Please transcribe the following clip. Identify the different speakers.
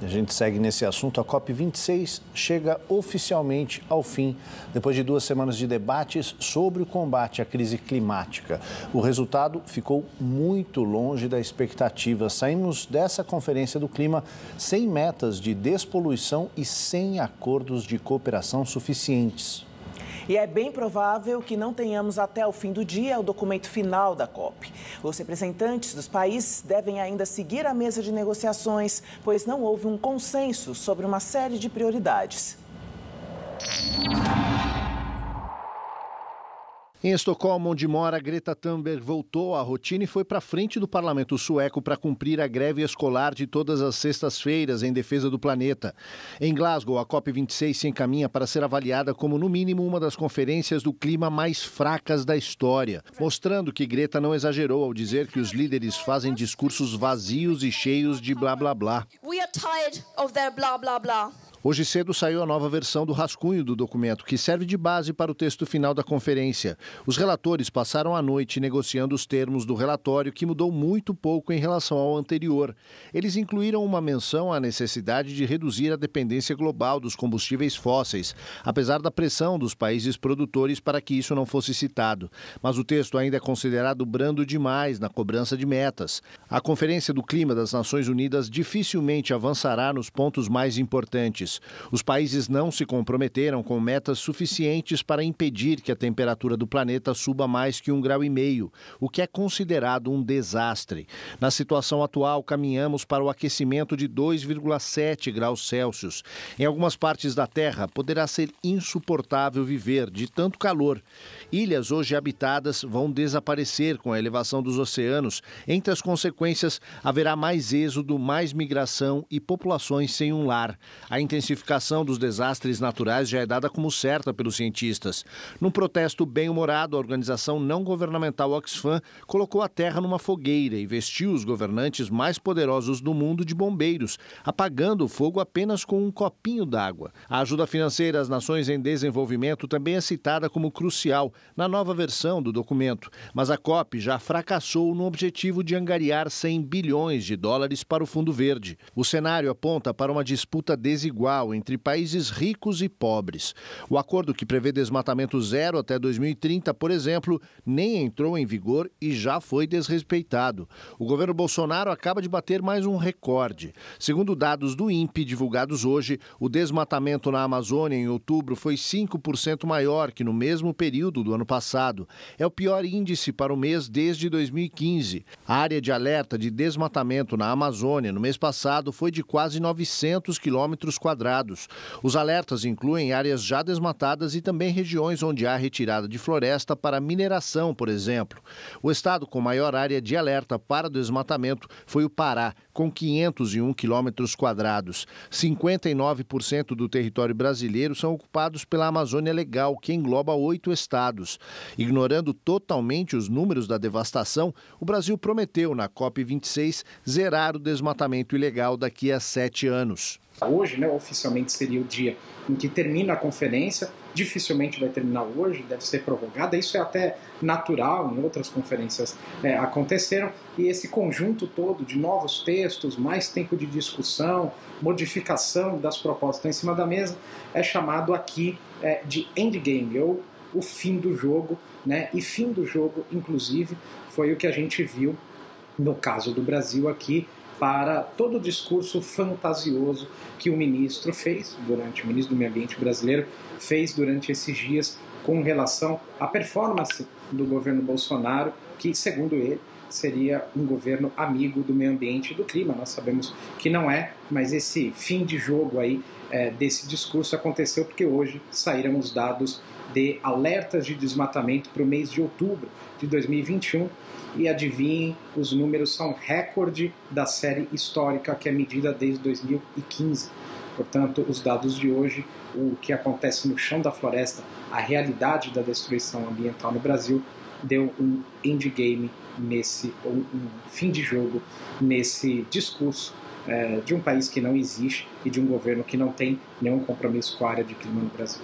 Speaker 1: A gente segue nesse assunto. A COP26 chega oficialmente ao fim, depois de 2 semanas de debates sobre o combate à crise climática. O resultado ficou muito longe da expectativa. Saímos dessa conferência do clima sem metas de despoluição e sem acordos de cooperação suficientes.
Speaker 2: E é bem provável que não tenhamos até o fim do dia o documento final da COP. Os representantes dos países devem ainda seguir a mesa de negociações, pois não houve um consenso sobre uma série de prioridades.
Speaker 1: Em Estocolmo, onde mora, Greta Thunberg voltou à rotina e foi para frente do parlamento sueco para cumprir a greve escolar de todas as sextas-feiras em defesa do planeta. Em Glasgow, a COP26 se encaminha para ser avaliada como, no mínimo, uma das conferências do clima mais fracas da história, mostrando que Greta não exagerou ao dizer que os líderes fazem discursos vazios e cheios de blá blá blá.
Speaker 3: We are tired of their blah blah blah.
Speaker 1: Hoje cedo saiu a nova versão do rascunho do documento, que serve de base para o texto final da conferência. Os relatores passaram a noite negociando os termos do relatório, que mudou muito pouco em relação ao anterior. Eles incluíram uma menção à necessidade de reduzir a dependência global dos combustíveis fósseis, apesar da pressão dos países produtores para que isso não fosse citado. Mas o texto ainda é considerado brando demais na cobrança de metas. A Conferência do Clima das Nações Unidas dificilmente avançará nos pontos mais importantes. Os países não se comprometeram com metas suficientes para impedir que a temperatura do planeta suba mais que 1,5 graus, o que é considerado um desastre. Na situação atual, caminhamos para o aquecimento de 2,7 graus Celsius. Em algumas partes da Terra, poderá ser insuportável viver de tanto calor. Ilhas hoje habitadas vão desaparecer com a elevação dos oceanos. Entre as consequências, haverá mais êxodo, mais migração e populações sem um lar. A intensificação dos desastres naturais já é dada como certa pelos cientistas. Num protesto bem-humorado, a organização não governamental Oxfam colocou a terra numa fogueira e vestiu os governantes mais poderosos do mundo de bombeiros, apagando o fogo apenas com um copinho d'água. A ajuda financeira às nações em desenvolvimento também é citada como crucial na nova versão do documento, mas a COP já fracassou no objetivo de angariar 100 bilhões de dólares para o Fundo Verde. O cenário aponta para uma disputa desigual entre países ricos e pobres. O acordo, que prevê desmatamento zero até 2030, por exemplo, nem entrou em vigor e já foi desrespeitado. O governo Bolsonaro acaba de bater mais um recorde. Segundo dados do INPE divulgados hoje, o desmatamento na Amazônia em outubro foi 5% maior que no mesmo período do ano passado. É o pior índice para o mês desde 2015. A área de alerta de desmatamento na Amazônia no mês passado foi de quase 900 quilômetros quadrados. Os alertas incluem áreas já desmatadas e também regiões onde há retirada de floresta para mineração, por exemplo. O estado com maior área de alerta para desmatamento foi o Pará, com 501 quilômetros quadrados. 59% do território brasileiro são ocupados pela Amazônia Legal, que engloba 8 estados. Ignorando totalmente os números da devastação, o Brasil prometeu na COP26 zerar o desmatamento ilegal daqui a 7 anos.
Speaker 4: Hoje, oficialmente seria o dia em que termina a conferência, dificilmente vai terminar hoje, deve ser prorrogada, isso é até natural, em outras conferências aconteceram, e esse conjunto todo de novos textos, mais tempo de discussão, modificação das propostas em cima da mesa, é chamado aqui de endgame, ou o fim do jogo, e fim do jogo, inclusive, foi o que a gente viu no caso do Brasil aqui, para todo o discurso fantasioso que o ministro do Meio Ambiente brasileiro fez durante esses dias com relação à performance do governo Bolsonaro, que, segundo ele, seria um governo amigo do meio ambiente e do clima. Nós sabemos que não é, mas esse fim de jogo aí desse discurso aconteceu porque hoje saíram os dados de alertas de desmatamento para o mês de outubro de 2021 e adivinhem, os números são recorde da série histórica que é medida desde 2015. Portanto, os dados de hoje, o que acontece no chão da floresta, a realidade da destruição ambiental no Brasil, deu um endgame um fim de jogo nesse discurso de um país que não existe e de um governo que não tem nenhum compromisso com a área de clima no Brasil.